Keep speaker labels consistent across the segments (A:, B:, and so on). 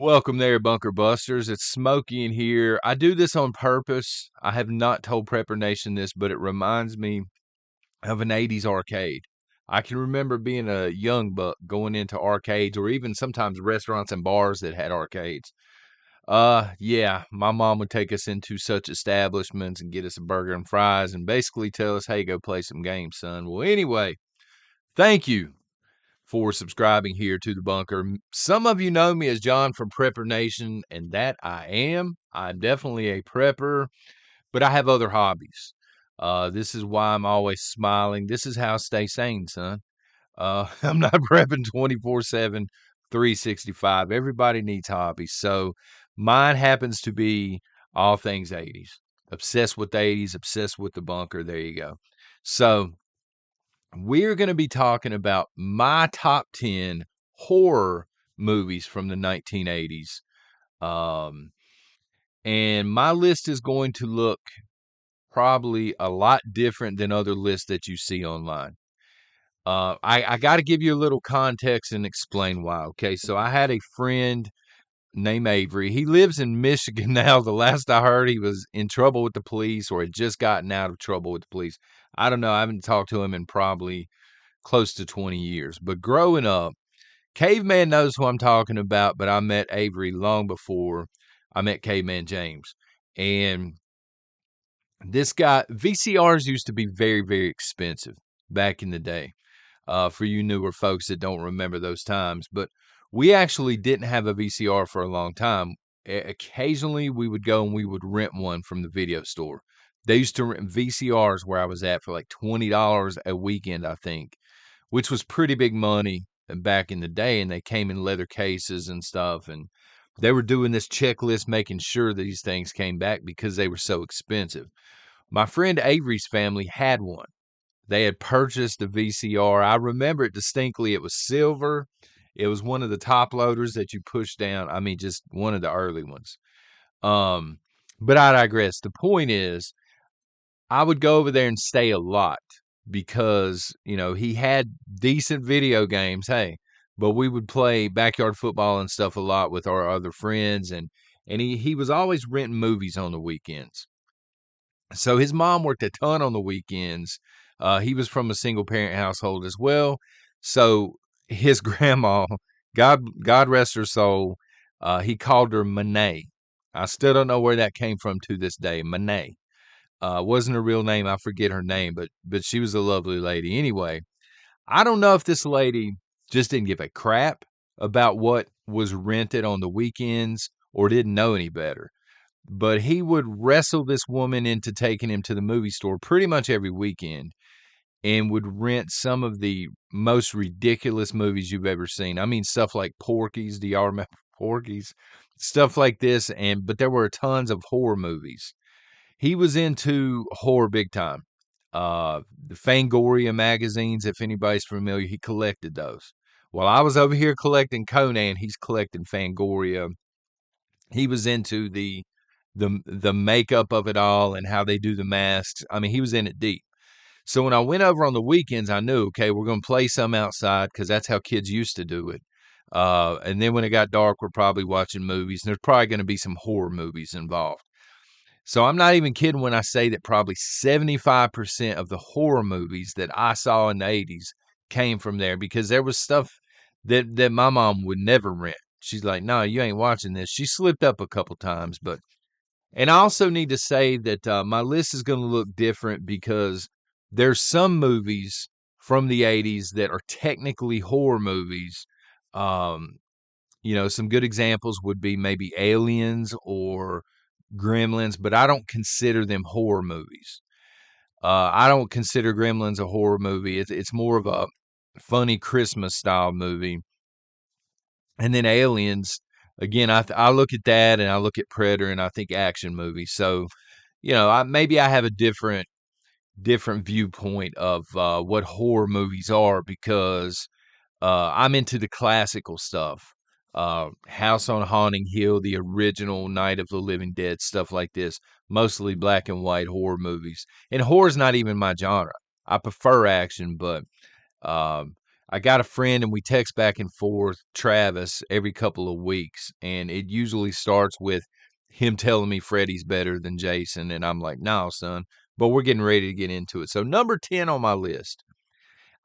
A: Welcome there, Bunker Busters. It's Smokey in here. I do this on purpose. I have not told Prepper Nation this, but it reminds me of an 80s arcade. I can remember being a young buck going into arcades or even sometimes restaurants and bars that had arcades. Yeah, my mom would take us into such establishments and get us a burger and fries and basically tell us, hey, go play some games, son. Well, anyway, thank you for subscribing here to the bunker. Some of you know me as John from Prepper Nation, and that I am. I'm definitely a prepper, but I have other hobbies. This is why I'm always smiling. This is how I stay sane, son. I'm not prepping 24/7, 365. Everybody needs hobbies. So mine happens to be all things 80s. Obsessed with the 80s, obsessed with the bunker. There you go. So we're going to be talking about my top 10 horror movies from the 1980s. Um, and my list is going to look probably a lot different than other lists that you see online. I got to give you a little context and explain why. Okay, so I had a friend named Avery. He lives in Michigan now. The last I heard, he was in trouble with the police or had just gotten out of trouble with the police. I don't know. I haven't talked to him in probably close to 20 years. But growing up, Caveman knows who I'm talking about, but I met Avery long before I met Caveman James. And this guy, VCRs used to be very, very expensive back in the day. For you newer folks that don't remember those times, but we actually didn't have a VCR for a long time. Occasionally, we would go and we would rent one from the video store. They used to rent VCRs where I was at for like $20 a weekend, I think, which was pretty big money back in the day. And they came in leather cases and stuff. And they were doing this checklist, making sure these things came back because they were so expensive. My friend Avery's family had one. They had purchased a VCR. I remember it distinctly. It was silver. It was one of the top loaders that you push down. I mean, just one of the early ones. Um, but I digress. The point is, I would go over there and stay a lot because, he had decent video games. Hey, but we would play backyard football and stuff a lot with our other friends. And he was always renting movies on the weekends. So his mom worked a ton on the weekends. He was from a single parent household as well. So his grandma, God rest her soul, he called her Monet. I still don't know where that came from to this day. Monet. Wasn't her real name. I forget her name, but she was a lovely lady. Anyway, I don't know if this lady just didn't give a crap about what was rented on the weekends or didn't know any better. But he would wrestle this woman into taking him to the movie store pretty much every weekend and would rent some of the most ridiculous movies you've ever seen. I mean, stuff like Porky's. Do y'all remember Porky's? Stuff like this. But there were tons of horror movies. He was into horror big time. The Fangoria magazines, if anybody's familiar, he collected those. While I was over here collecting Conan, he's collecting Fangoria. He was into the makeup of it all and how they do the masks. I mean, he was in it deep. So when I went over on the weekends, I knew, okay, we're going to play some outside because that's how kids used to do it. And then when it got dark, we're probably watching movies. And there's probably going to be some horror movies involved. So I'm not even kidding when I say that probably 75% of the horror movies that I saw in the 80s came from there because there was stuff that my mom would never rent. She's like, no, you ain't watching this. She slipped up a couple times, but and I also need to say that my list is going to look different because there's some movies from the 80s that are technically horror movies. Um, some good examples would be maybe Aliens or Gremlins, but I don't consider them horror movies. I don't consider Gremlins a horror movie. It's more of a funny Christmas style movie. And then Aliens, again, I look at that and I look at Predator and I think action movies. So, maybe I have a different viewpoint of what horror movies are because I'm into the classical stuff. House on Haunting Hill, the original Night of the Living Dead, stuff like this. Mostly black and white horror movies. And horror's not even my genre. I prefer action, but um, I got a friend and we text back and forth, Travis, every couple of weeks. And it usually starts with him telling me Freddie's better than Jason. And I'm like, no, son. But we're getting ready to get into it. So, number 10 on my list,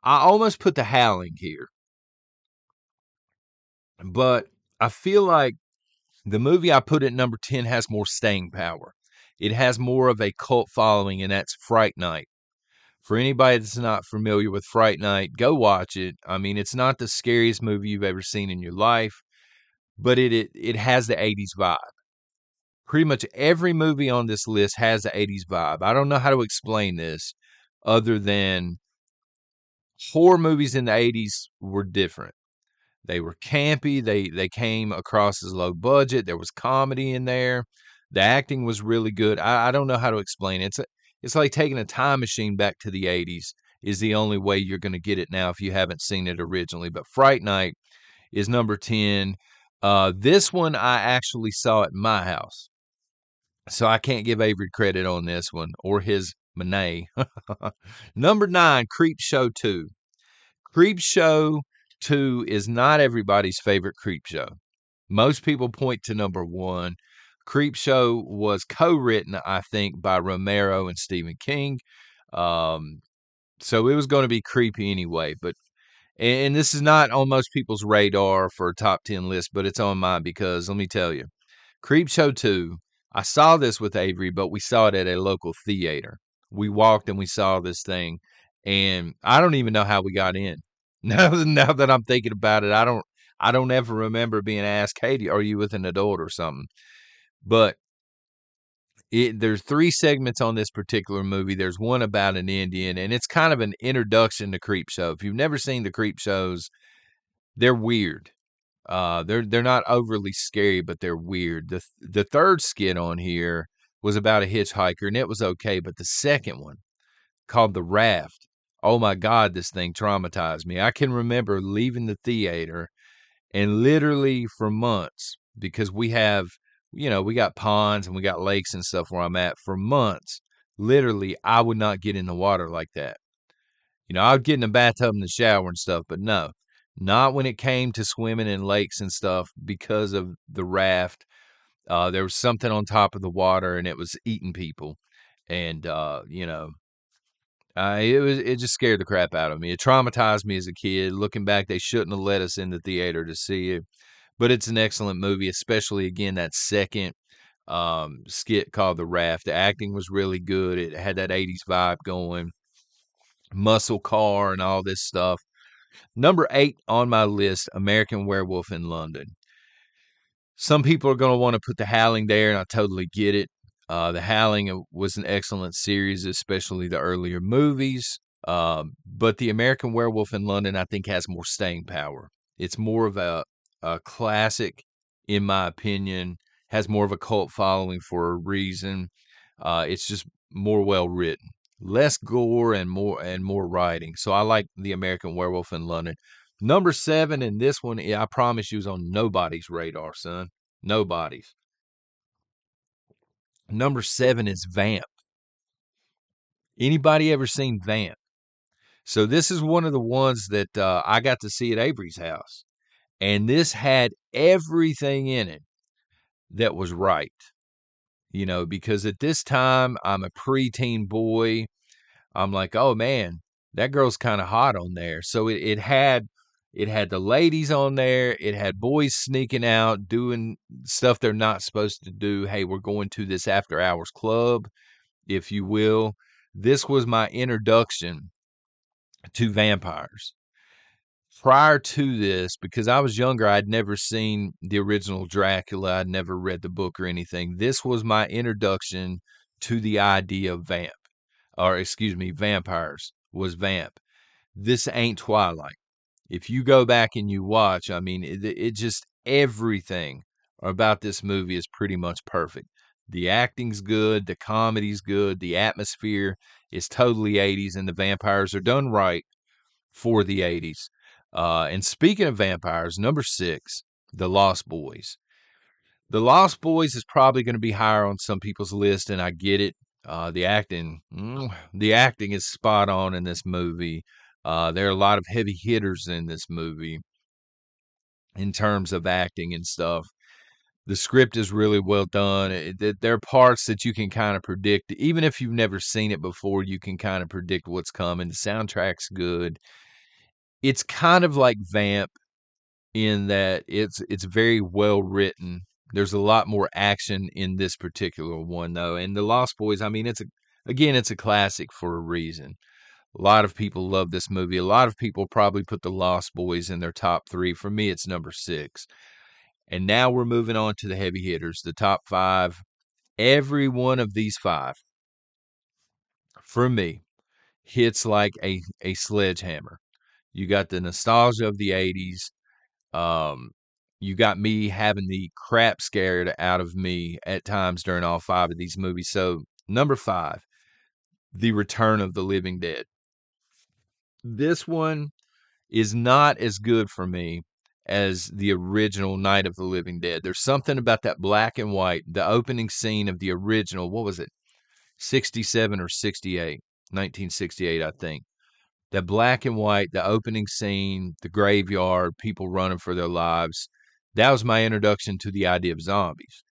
A: I almost put The Howling here. But I feel like the movie I put at number 10 has more staying power. It has more of a cult following, and that's Fright Night. For anybody that's not familiar with Fright Night, go watch it. I mean, it's not the scariest movie you've ever seen in your life, but it has the 80s vibe. Pretty much every movie on this list has the 80s vibe. I don't know how to explain this other than horror movies in the 80s were different. They were campy. They came across as low budget. There was comedy in there. The acting was really good. I don't know how to explain it. It's like taking a time machine back to the 80s is the only way you're going to get it now if you haven't seen it originally. But Fright Night is number 10. This one I actually saw at my house. So I can't give Avery credit on this one or his Monet. Number 9, Creep Show 2. Creep Show 2 is not everybody's favorite Creep Show. Most people point to number 1. Creep Show was co-written, I think, by Romero and Stephen King. So it was going to be creepy anyway. And this is not on most people's radar for a top 10 list, but it's on mine because let me tell you, Creep Show 2, I saw this with Avery, but we saw it at a local theater. We walked and we saw this thing, and I don't even know how we got in. Now that I'm thinking about it, I don't ever remember being asked, "Hey, are you with an adult or something?" But there's 3 segments on this particular movie. There's one about an Indian, and it's kind of an introduction to Creep Show. If you've never seen the Creep Shows, they're weird. They're not overly scary, but they're weird. The third skit on here was about a hitchhiker, and it was okay. But the second one, called The Raft, oh my God, this thing traumatized me. I can remember leaving the theater and literally for months, because we have, we got ponds and we got lakes and stuff where I'm at. For months, literally, I would not get in the water like that. I would get in the bathtub and the shower and stuff, but no, not when it came to swimming in lakes and stuff because of the raft. There was something on top of the water and it was eating people. And, it just scared the crap out of me. It traumatized me as a kid. Looking back, they shouldn't have let us in the theater to see it. But it's an excellent movie, especially, again, that second skit called The Raft. The acting was really good. It had that 80s vibe going. Muscle car and all this stuff. Number 8 on my list, American Werewolf in London. Some people are going to want to put The Howling there, and I totally get it. The Howling was an excellent series, especially the earlier movies. But The American Werewolf in London, I think, has more staying power. It's more of a classic, in my opinion, has more of a cult following for a reason. It's just more well written, less gore and more writing. So I like The American Werewolf in London. Number 7, and this one, I promise you, is on nobody's radar, son. Nobody's. Number 7 is Vamp. Anybody ever seen Vamp? So this is one of the ones that I got to see at Avery's house. And this had everything in it that was right. Because at this time, I'm a preteen boy. I'm like, oh man, that girl's kind of hot on there. So it had the ladies on there. It had boys sneaking out, doing stuff they're not supposed to do. Hey, we're going to this after hours club, if you will. This was my introduction to vampires. Prior to this, because I was younger, I'd never seen the original Dracula. I'd never read the book or anything. This was my introduction to the idea of vampires, was Vamp. This ain't Twilight. If you go back and you watch, I mean, it just, everything about this movie is pretty much perfect. The acting's good, the comedy's good, the atmosphere is totally 80s, and the vampires are done right for the 80s. And speaking of vampires, number 6, The Lost Boys. The Lost Boys is probably going to be higher on some people's list, and I get it. The acting is spot on in this movie. There are a lot of heavy hitters in this movie in terms of acting and stuff. The script is really well done. There are parts that you can kind of predict. Even if you've never seen it before, you can kind of predict what's coming. The soundtrack's good. It's kind of like Vamp in that it's very well written. There's a lot more action in this particular one, though. And The Lost Boys, I mean, it's a classic for a reason. A lot of people love this movie. A lot of people probably put The Lost Boys in their top 3. For me, it's number 6. And now we're moving on to the heavy hitters, the top 5. Every one of these 5, for me, hits like a sledgehammer. You got the nostalgia of the 80s. Um, you got me having the crap scared out of me at times during all 5 of these movies. So, number 5, The Return of the Living Dead. This one is not as good for me as the original Night of the Living Dead. There's something about that black and white, the opening scene of the original, what was it? 67 or 68, 1968, I think. That black and white, the opening scene, the graveyard, people running for their lives. That was my introduction to the idea of zombies.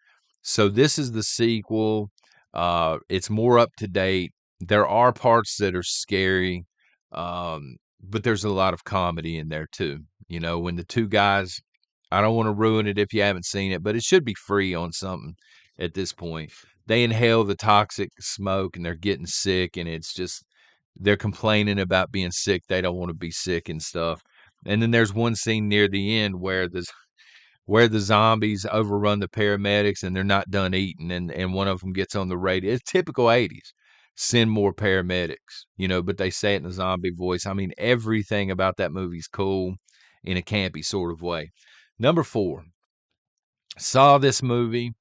A: So this is the sequel. It's more up to date. There are parts that are scary, but there's a lot of comedy in there too. You know, when the two guys, I don't want to ruin it if you haven't seen it, but it should be free on something at this point. They inhale the toxic smoke and they're getting sick, and it's just they're complaining about being sick. They don't want to be sick and stuff. And then there's one scene near the end where the zombies overrun the paramedics and they're not done eating, and one of them gets on the radio. It's typical 80s. Send more paramedics, you know, but they say it in a zombie voice. I mean, everything about that movie's cool in a campy sort of way. Number 4, saw this movie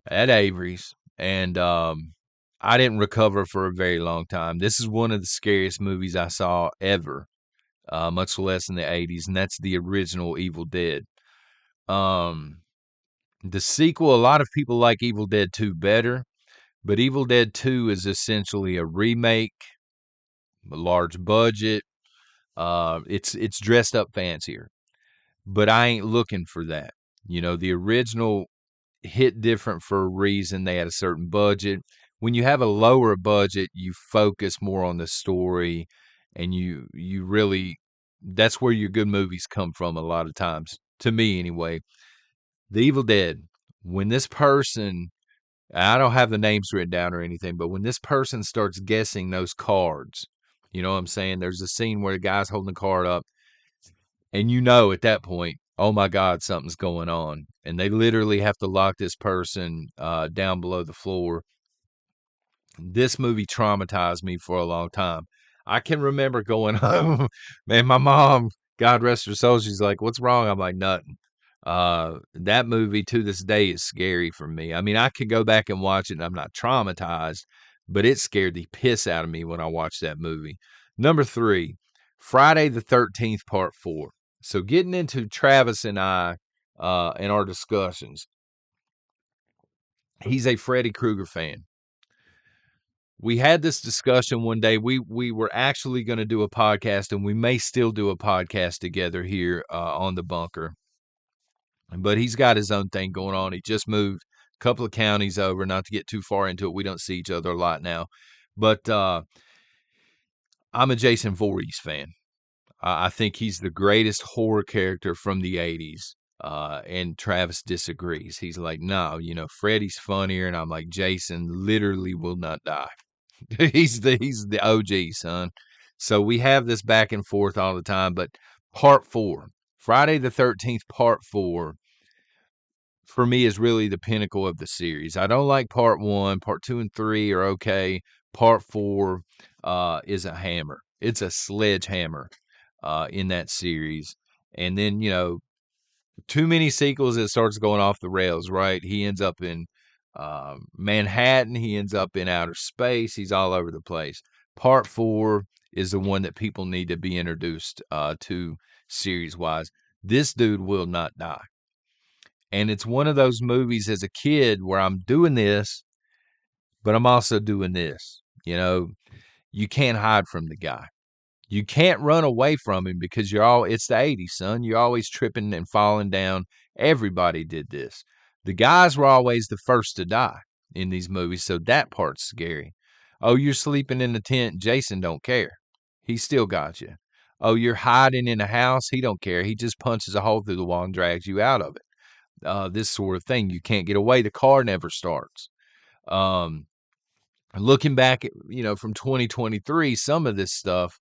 A: at Avery's, and I didn't recover for a very long time. This is one of the scariest movies I saw ever, much less in the 80s, and that's the original Evil Dead. Um, the sequel, a lot of people like Evil Dead 2 better, but Evil Dead 2 is essentially a remake, a large budget. It's dressed up fancier, but I ain't looking for that. You know, the original hit different for a reason. They had a certain budget. When you have a lower budget, you focus more on the story, and you really that's where your good movies come from a lot of times. To me anyway. The Evil Dead, when this person, I don't have the names written down or anything, but when this person starts guessing those cards, you know what I'm saying? There's a scene where the guy's holding the card up, and you know at that point, oh my God, something's going on. And they literally have to lock this person down below the floor. This movie traumatized me for a long time. I can remember going home, man, my mom, God rest her soul, she's like, "What's wrong?" I'm like, "Nothing." That movie to this day is scary for me. I mean, I could go back and watch it and I'm not traumatized, but it scared the piss out of me when I watched that movie. Number 3, Friday the 13th, Part 4. So getting into Travis and I, in our discussions, he's a Freddy Krueger fan. We had this discussion one day. We were actually going to do a podcast, and we may still do a podcast together here on the bunker. But he's got his own thing going on. He just moved a couple of counties over. Not to get too far into it, we don't see each other a lot now. But I'm a Jason Voorhees fan. I think he's the greatest horror character from the 80s. And Travis disagrees. He's like, no, you know, Freddy's funnier. And I'm like, Jason literally will not die. he's the OG, son. So we have this back and forth all the time. But Part 4, Friday the 13th, Part 4, for me is really the pinnacle of the series. I don't like Part 1. Part 2 and 3 are okay. Part 4 is a hammer. It's a sledgehammer in that series. And then, you know, too many sequels, it starts going off the rails, right? He ends up in Manhattan. He ends up in outer space. He's all over the place. Part 4 is the one that people need to be introduced to series-wise. This dude will not die. And it's one of those movies as a kid where I'm doing this, but I'm also doing this. You know, you can't hide from the guy. You can't run away from him because it's the 80s, son. You're always tripping and falling down. Everybody did this. The guys were always the first to die in these movies, so that part's scary. Oh, you're sleeping in the tent. Jason don't care. He still got you. Oh, you're hiding in a house. He don't care. He just punches a hole through the wall and drags you out of it. This sort of thing. You can't get away. The car never starts. Looking back at, from 2023, some of this stuff,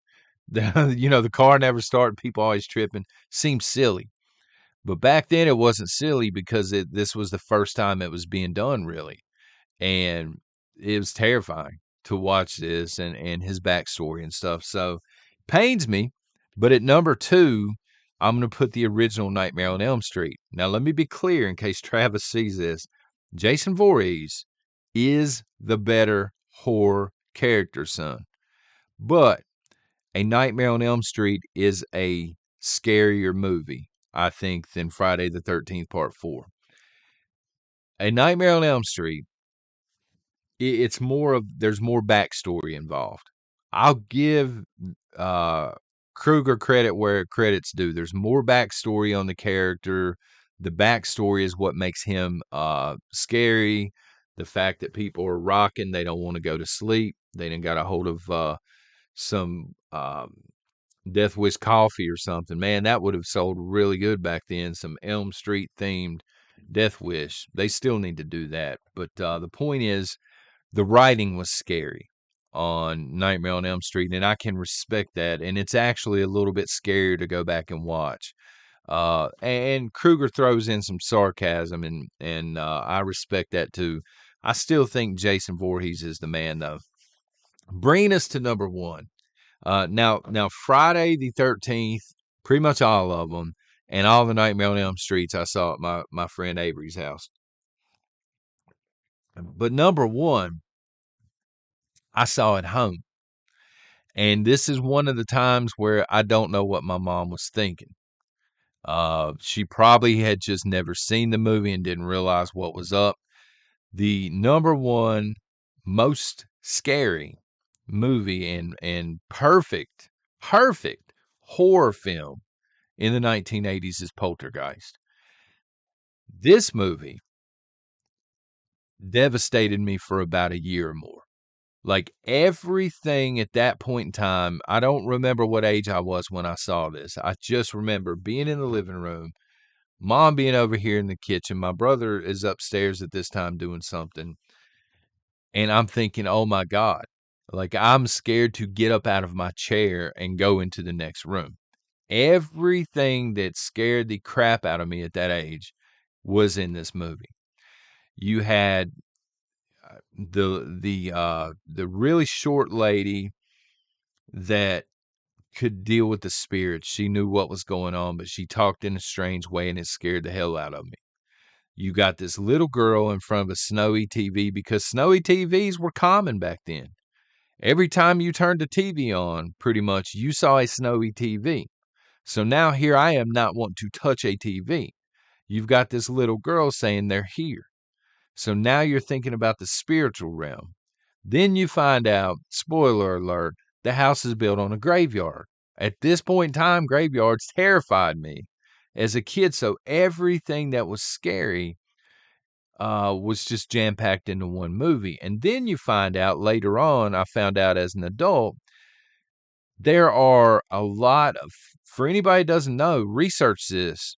A: the car never started, people always tripping, seems silly. But back then it wasn't silly because this was the first time it was being done, really. And it was terrifying to watch this and his backstory and stuff. So pains me. But at number 2, I'm going to put the original Nightmare on Elm Street. Now, let me be clear in case Travis sees this. Jason Voorhees is the better horror character, son. But A Nightmare on Elm Street is a scarier movie, I think, than Friday the 13th Part 4. A Nightmare on Elm Street, there's more backstory involved. I'll give Krueger credit where credit's due. There's more backstory on the character. The backstory is what makes him scary. The fact that people are rocking, they don't want to go to sleep. They done got a hold of some Death Wish coffee or something. Man, that would have sold really good back then. Some Elm Street themed Death Wish. They still need to do that. But the point is, the writing was scary on Nightmare on Elm Street, and I can respect that. And it's actually a little bit scarier to go back and watch. And Krueger throws in some sarcasm, and I respect that too. I still think Jason Voorhees is the man, though. Bringing us to number 1. Now Friday the 13th, pretty much all of them, and all the Nightmare on Elm Streets I saw at my friend Avery's house. But number 1, I saw at home. And this is one of the times where I don't know what my mom was thinking. She probably had just never seen the movie and didn't realize what was up. The number 1 most scary movie and perfect horror film in the 1980s is Poltergeist. This movie devastated me for about a year or more. Like everything at that point in time, I don't remember what age I was when I saw this. I just remember being in the living room, mom being over here in the kitchen, my brother is upstairs at this time doing something, and I'm thinking, oh my God, like I'm scared to get up out of my chair and go into the next room. Everything that scared the crap out of me at that age was in this movie. You had the really short lady that could deal with the spirits. She knew what was going on, but she talked in a strange way, and it scared the hell out of me. You got this little girl in front of a snowy TV because snowy TVs were common back then. Every time you turned the TV on, pretty much, you saw a snowy TV. So now here I am not wanting to touch a TV. You've got this little girl saying they're here. So now you're thinking about the spiritual realm. Then you find out, spoiler alert, the house is built on a graveyard. At this point in time, graveyards terrified me as a kid. So everything that was scary was just jam-packed into one movie. And then you find out later on, I found out as an adult, there are a lot of, for anybody who doesn't know, research this.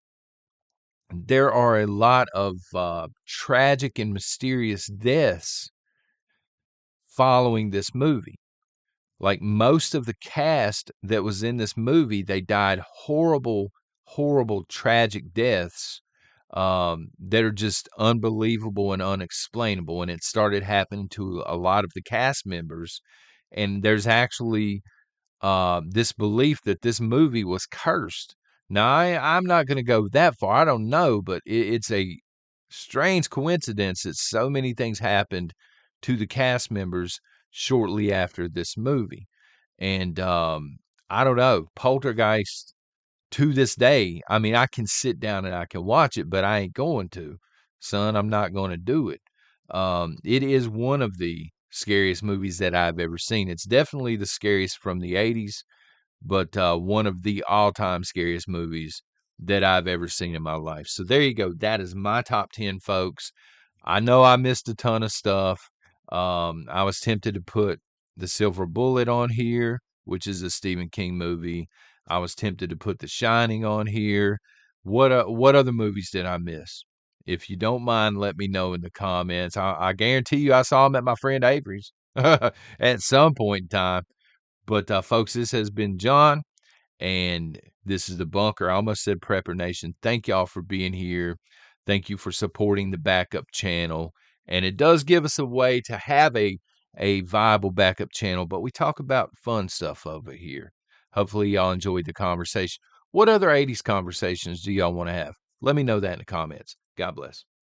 A: There are a lot of tragic and mysterious deaths following this movie. Like most of the cast that was in this movie, they died horrible, tragic deaths that are just unbelievable and unexplainable. And it started happening to a lot of the cast members. And there's actually this belief that this movie was cursed. Now, I'm not going to go that far. I don't know, but it's a strange coincidence that so many things happened to the cast members shortly after this movie. And I don't know, Poltergeist to this day, I mean, I can sit down and I can watch it, but I ain't going to. Son, I'm not going to do it. It is one of the scariest movies that I've ever seen. It's definitely the scariest from the 80s, but one of the all-time scariest movies that I've ever seen in my life. So there you go. That is my top 10, folks. I know I missed a ton of stuff. I was tempted to put The Silver Bullet on here, which is a Stephen King movie. I was tempted to put The Shining on here. What other movies did I miss? If you don't mind, let me know in the comments. I guarantee you I saw them at my friend Avery's at some point in time. But folks, this has been John, and this is the Bunker. I almost said Prepper Nation. Thank y'all for being here. Thank you for supporting the backup channel. And it does give us a way to have a viable backup channel, but we talk about fun stuff over here. Hopefully y'all enjoyed the conversation. What other 80s conversations do y'all want to have? Let me know that in the comments. God bless.